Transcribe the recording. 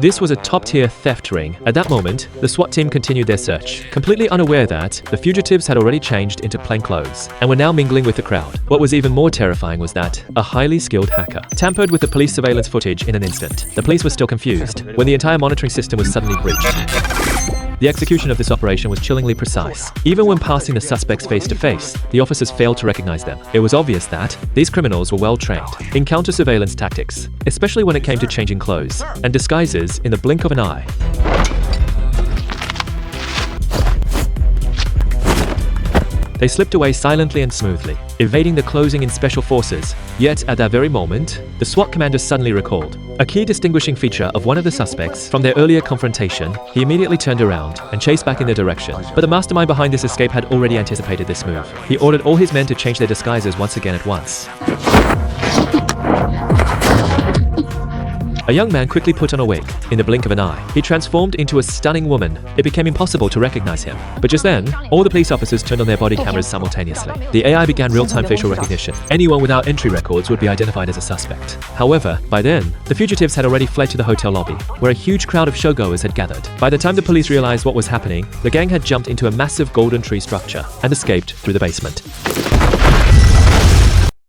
This was a top-tier theft ring. At that moment, the SWAT team continued their search, completely unaware that the fugitives had already changed into plainclothes and were now mingling with the crowd. What was even more terrifying was that a highly skilled hacker tampered with the police surveillance footage in an instant. The police were still confused when the entire monitoring system was suddenly breached. The execution of this operation was chillingly precise. Even when passing the suspects face to face, the officers failed to recognize them. It was obvious that these criminals were well trained in counter-surveillance tactics, especially when it came to changing clothes and disguises in the blink of an eye. They slipped away silently and smoothly, evading the closing in special forces. Yet, at that very moment, the SWAT commander suddenly recalled a key distinguishing feature of one of the suspects from their earlier confrontation. He immediately turned around and chased back in their direction. But the mastermind behind this escape had already anticipated this move. He ordered all his men to change their disguises once again at once. A young man quickly put on a wig. In the blink of an eye, he transformed into a stunning woman. It became impossible to recognize him. But just then, all the police officers turned on their body cameras simultaneously. The AI began real-time facial recognition. Anyone without entry records would be identified as a suspect. However, by then, the fugitives had already fled to the hotel lobby, where a huge crowd of showgoers had gathered. By the time the police realized what was happening, the gang had jumped into a massive golden tree structure and escaped through the basement.